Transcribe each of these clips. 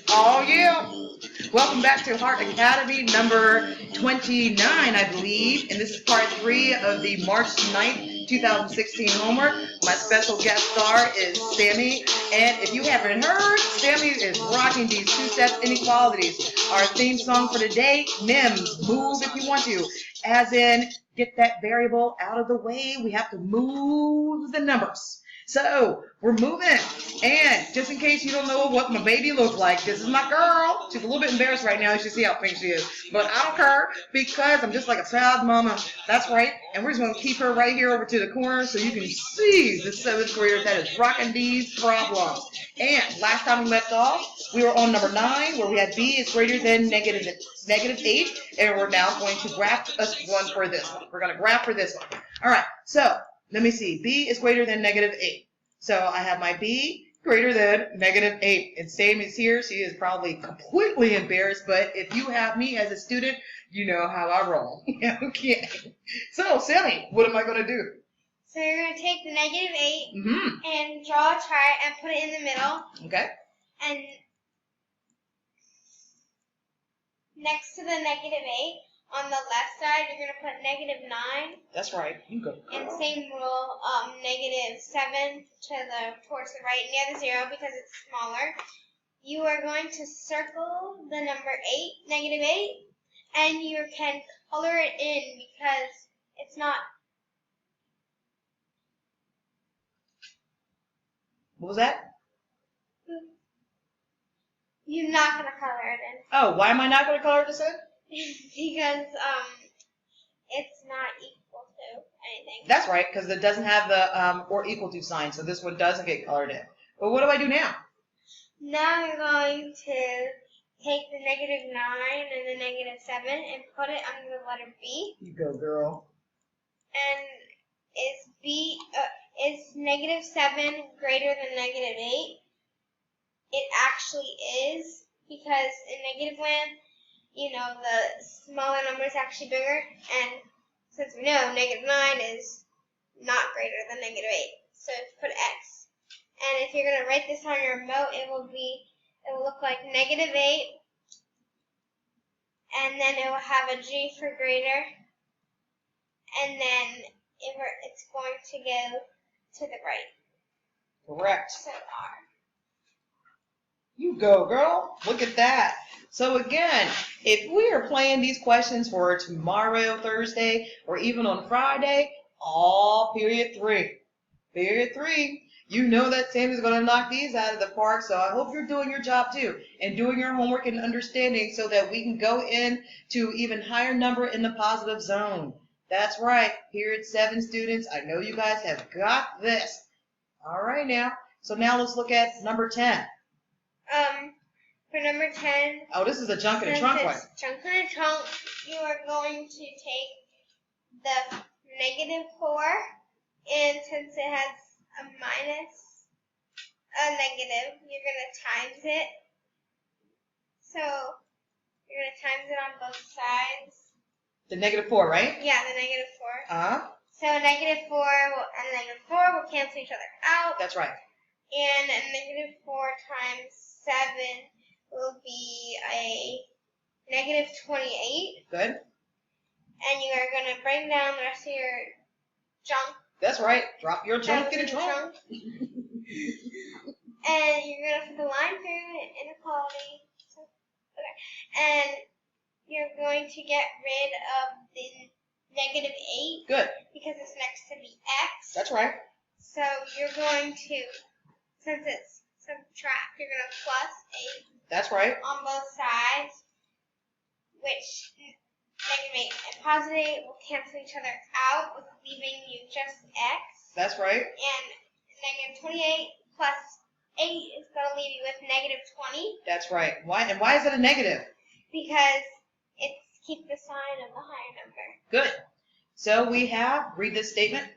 Oh, yeah. Welcome back to Heart Academy number 29, I believe. And this is part 3 of the March 9th, 2016 homework. My special guest star is Sammy. And if you haven't heard, Sammy is rocking these two-step inequalities. Our theme song for today, MIMS, move if you want to. As in, get that variable out of the way. We have to move the numbers. So, we're moving. And just in case you don't know what my baby looks like, this is my girl. She's a little bit embarrassed right now. You should see how pink she is. But I don't care because I'm just like a proud mama. That's right. And we're just going to keep her right here over to the corner so you can see the 7th grader that is rocking these problems. And last time we left off, we were on number 9 where we had b is greater than negative 8. And we're now going to graph one for this one. We're going to graph for this one. All right. So, let me see. B is greater than negative 8. So I have my B greater than negative 8. And Sam is here. She is probably completely embarrassed. But if you have me as a student, you know how I roll. Okay. So, Sammy, what am I going to do? So you're going to take the negative 8 and draw a chart and put it in the middle. Okay. And next to the negative 8, on the left side, you're going to put negative 9. That's right. You go. And same rule, negative 7 towards the right near the 0 because it's smaller. You are going to circle the number 8, negative 8, and you can color it in because it's not. What was that? You're not going to color it in. Oh, why am I not going to color this in? Because it's not equal to anything. That's right, because it doesn't have the or equal to sign, so this one doesn't get colored in. But what do I do now? Now you're going to take the negative 9 and the negative 7 and put it under the letter B. You go, girl. And is negative 7 greater than negative 8? It actually is, because in negative land, you know, the smaller number is actually bigger, and since we know negative 9 is not greater than negative 8, so put X. And if you're going to write this on your remote, it will look like negative 8, and then it will have a G for greater, and then it's going to go to the right. Correct. So R. You go, girl. Look at that. So again, if we are playing these questions for tomorrow, Thursday, or even on Friday, all period 3. Period 3. You know that Sammy's going to knock these out of the park, so I hope you're doing your job too, and doing your homework and understanding so that we can go in to even higher number in the positive zone. That's right. Period 7 students, I know you guys have got this. All right now. So now let's look at number 10. For number 10. Oh, this is a junk in a trunk one. Junk in a trunk, you are going to take the negative 4, and since it has a minus, a negative, you're going to times it. So, you're going to times it on both sides. The negative 4, right? Yeah, the negative 4. Uh-huh. So, negative 4 and negative 4 will cancel each other out. That's right. And a negative 4 times 7 will be a negative 28. Good. And you are going to bring down the rest of your junk. That's right. Drop your junk in a trunk. And you're going to put the line through inequality. Okay. And you're going to get rid of the negative 8. Good. Because it's next to the X. That's right. So you're going to, since it's subtract, you're going to plus 8. That's right. On both sides, which negative 8 and positive 8 will cancel each other out, with leaving you just X. That's right. And negative 28 plus 8 is going to leave you with negative 20. That's right. Why? And why is it a negative? Because it's keep the sign of the higher number. Good. So we have, read this statement.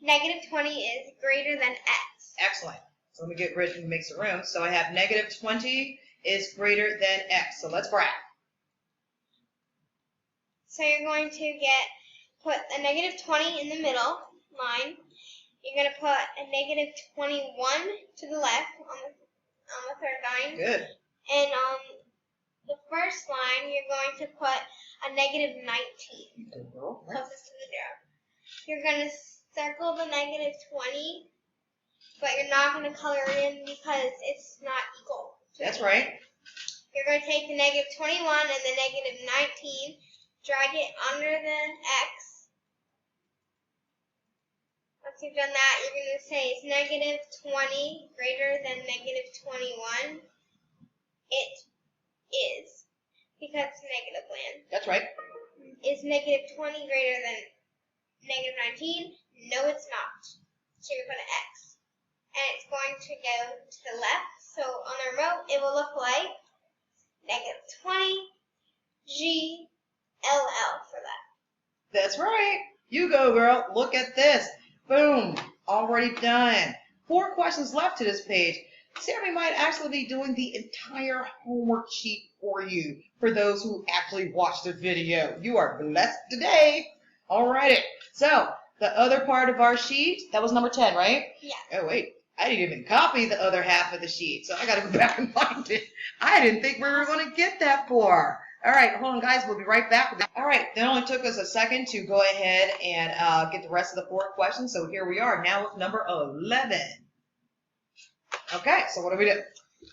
Negative 20 is greater than X. Excellent. So let me get rid and make some room. So I have negative 20 is greater than X. So let's graph. So you're going to put a negative 20 in the middle line. You're going to put a negative 21 to the left on the on the third line. Good. And on the first line, you're going to put a negative 19. Good girl. Right. Closest to the 0. You're going to circle the negative 20, but you're not going to color it in because it's not equal. That's right. You're going to take the negative 21 and the negative 19, drag it under the X. Once you've done that, you're going to say is negative 20 greater than negative 21? It is, because it's negative land. That's right. Is negative 20 greater than negative 19? No, it's not. So you're going to X. And it's going to go to the left. So on the remote, it will look like negative 20 GLL for that. That's right. You go, girl. Look at this. Boom. Already done. 4 questions left to this page. Sammy might actually be doing the entire homework sheet for you, for those who actually watch the video. You are blessed today. Alrighty. So, the other part of our sheet, that was number 10, right? Yeah. Oh, wait. I didn't even copy the other half of the sheet, so I got to go back and find it. I didn't think we were going to get that far. All right, hold on, guys. We'll be right back. All right, that only took us a second to go ahead and get the rest of the 4 questions. So here we are now with number 11. Okay, so what do we do?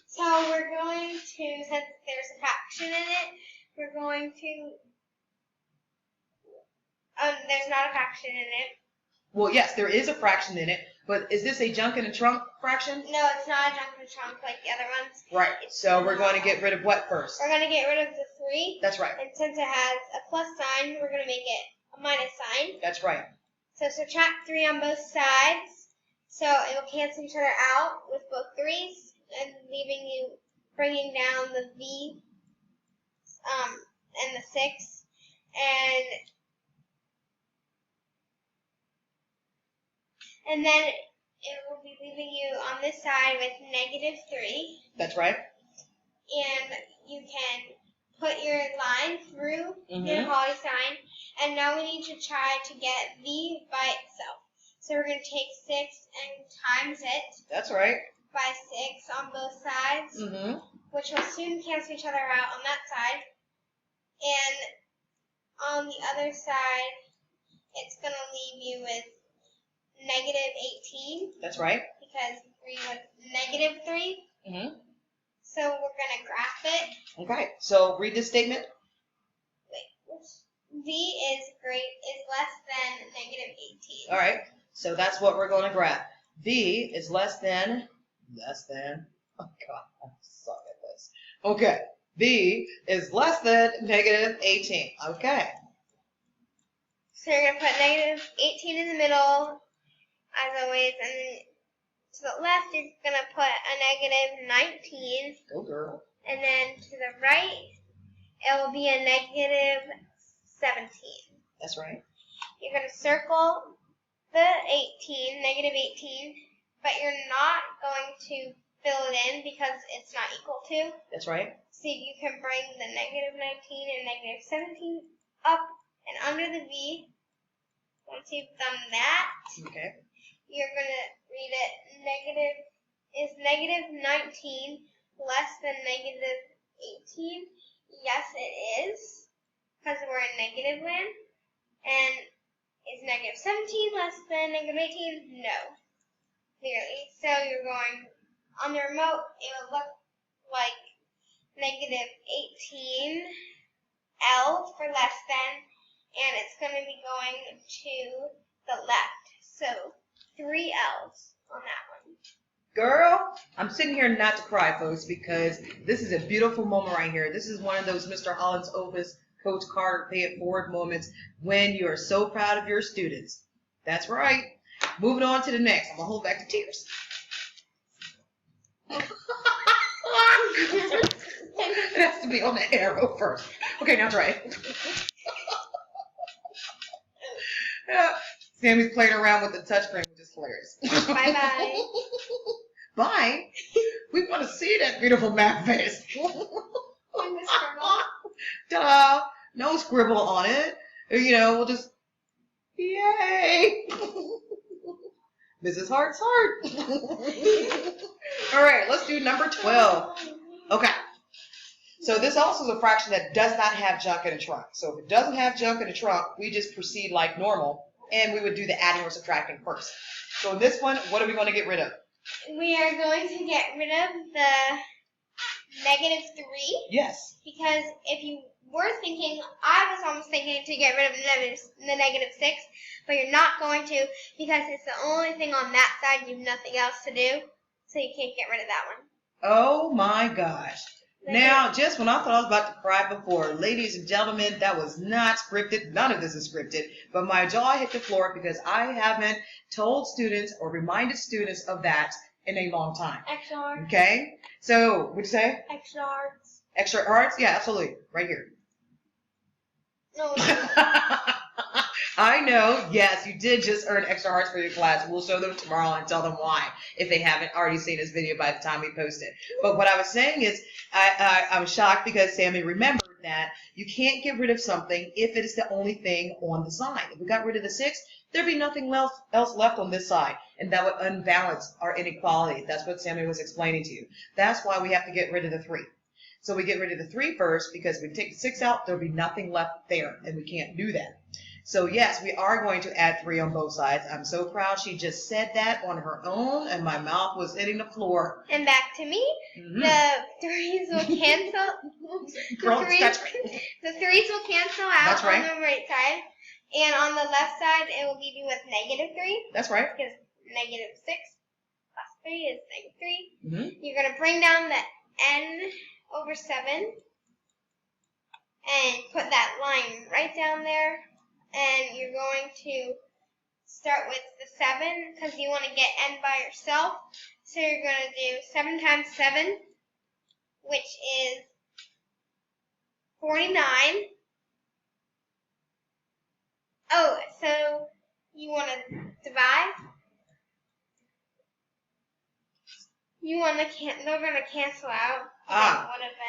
So we're going to, since there's a fraction in it, we're going to, there's not a fraction in it. Well, yes, there is a fraction in it, but is this a junk in a trunk fraction? No, it's not a junk in the trunk like the other ones. Right, so we're going to get rid of what first? We're going to get rid of the 3. That's right. And since it has a plus sign, we're going to make it a minus sign. That's right. So subtract 3 on both sides. So it will cancel each other out with both 3's and leaving you, bringing down the V and the 6. And then it will be leaving you on this side with negative 3. That's right. And you can put your line through Mm-hmm. your equality sign. And now we need to try to get V by itself. So we're going to take 6 and times it That's right. by 6 on both sides, Mm-hmm. which will soon cancel each other out on that side. And on the other side, it's going to leave you with negative 18. That's right. Because 3 was negative 3. Mm-hmm. So we're going to graph it. Okay, so read this statement. Wait, V is less than negative 18. All right, so that's what we're going to graph. V is less than, oh God, I suck at this. Okay, V is less than negative 18. Okay. So you're going to put negative 18 in the middle, as always, and then to the left, you're going to put a negative 19. Go girl. And then to the right, it will be a negative 17. That's right. You're going to circle the 18, negative 18, but you're not going to fill it in because it's not equal to. That's right. So you can bring the negative 19 and negative 17 up and under the V. Once you've done that, Okay. you're going to read it is negative 19 less than negative 18? Yes, it is, because we're in negative land. And is negative 17 less than negative 18? No, clearly. So you're going, on the remote, it will look like negative 18 L for less than, and it's going to be going to the left. So 3 L's on that one. Girl, I'm sitting here not to cry, folks, because this is a beautiful moment right here. This is one of those Mr. Holland's Opus, Coach Carter, pay it forward moments when you are so proud of your students. That's right. Moving on to the next. I'm going to hold back the tears. It has to be on the arrow first. Okay, now try it. Yeah. Sammy's playing around with the touchscreen, which is hilarious. Bye-bye. Bye. We want to see that beautiful math face. Ta-da! No scribble on it. You know, we'll just, yay! Mrs. Hart's heart. All right, let's do number 12. Okay. So this also is a fraction that does not have junk in the trunk. So if it doesn't have junk in the trunk, we just proceed like normal, and we would do the adding or subtracting first. So in this one, what are we going to get rid of? We are going to get rid of the -3. Yes. Because if you were thinking, I was almost thinking to get rid of the -6, but you're not going to because it's the only thing on that side. You have nothing else to do, so you can't get rid of that one. Oh my gosh. Now, just when I thought I was about to cry before, ladies and gentlemen, that was not scripted. None of this is scripted. But my jaw hit the floor because I haven't told students or reminded students of that in a long time. Extra hard. Okay? So, what'd you say? Extra hard. Extra hearts? Yeah, absolutely. Right here. No. I know. Yes, you did just earn extra hearts for your class. We'll show them tomorrow and tell them why if they haven't already seen this video by the time we post it. But what I was saying is I was shocked because Sammy remembered that you can't get rid of something if it is the only thing on the side. If we got rid of the 6, there'd be nothing else left on this side, and that would unbalance our inequality. That's what Sammy was explaining to you. That's why we have to get rid of the 3. So we get rid of the 3 first because if we take the 6 out, there'll be nothing left there, and we can't do that. So yes, we are going to add 3 on both sides. I'm so proud she just said that on her own, and my mouth was hitting the floor. And back to me. Mm-hmm. The 3's will cancel. Girl, that's right. The 3's will cancel out That's right. on the right side, and on the left side, it will leave you with -3. That's right. Because -6 plus 3 is -3. Mm-hmm. You're going to bring down the n over 7 and put that line right down there. And you're going to start with the 7 because you want to get n by yourself. So you're going to do 7 times 7, which is 49. Oh, so you want to divide? They're going to cancel out.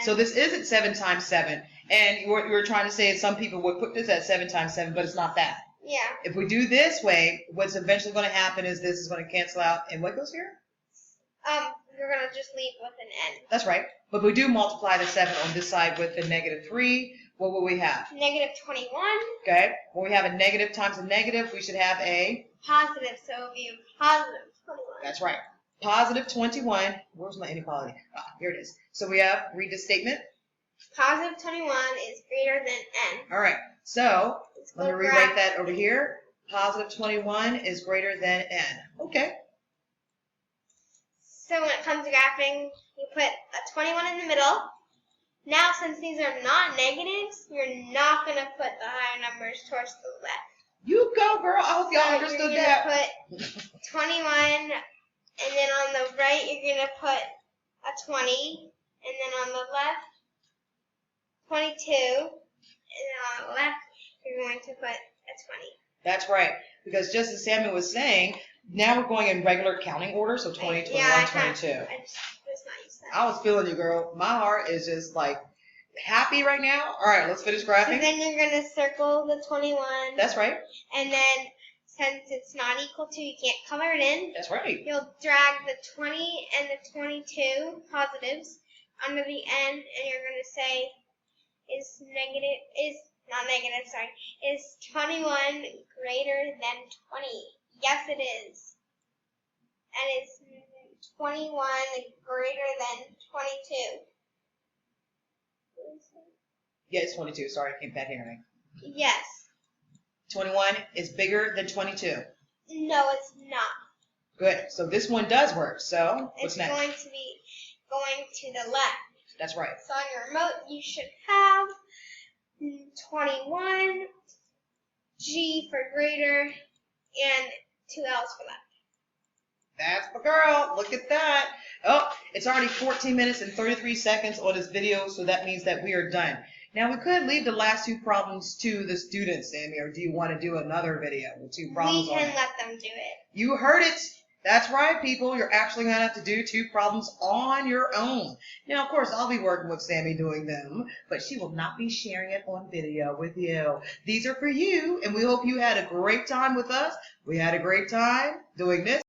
So this isn't 7 times 7. And what you were trying to say is some people would put this at 7 times 7, but it's not that. Yeah. If we do this way, what's eventually going to happen is this is going to cancel out. And what goes here? You're going to just leave with an n. That's right. But we do multiply the 7 on this side with the -3. What will we have? -21. Okay. When we have a negative times a negative, we should have a positive. So it'll be +21. That's right. +21. Where's my inequality? Here it is. So we have, read the statement. +21 is greater than n. All right. So let me rewrite that over here. +21 is greater than n. Okay. So when it comes to graphing, you put a 21 in the middle. Now, since these are not negatives, you're not going to put the higher numbers towards the left. You go, girl. I hope y'all understood that. You're going to put 21, and then on the right, you're going to put a 20, and then on the left, 22, and then on the left, you're going to put a 20. That's right. Because just as Samuel was saying, now we're going in regular counting order, so 20, 21, 22. I was not used to that. I was feeling you, girl. My heart is just like happy right now. All right, let's finish graphing. So then you're going to circle the 21. That's right. And then since it's not equal to, you can't color it in. That's right. You'll drag the 20 and the 22 positives under the end, and you're going to say is 21 greater than 20? Yes, it is. And is 21 greater than 22? Yeah, it's 22. Sorry, I came back here. Yes. 21 is bigger than 22. No, it's not. Good. So this one does work. So what's next? It's going to be going to the left. That's right. So on your remote, you should have 21, G for greater, and 2 L's for left. That's the girl. Look at that. Oh, it's already 14 minutes and 33 seconds on this video, so that means that we are done. Now, we could leave the last 2 problems to the students, Sammy, or do you want to do another video with 2 problems We can let them do it. You heard it. That's right, people. You're actually going to have to do 2 problems on your own. Now, of course, I'll be working with Sammy doing them, but she will not be sharing it on video with you. These are for you, and we hope you had a great time with us. We had a great time doing this.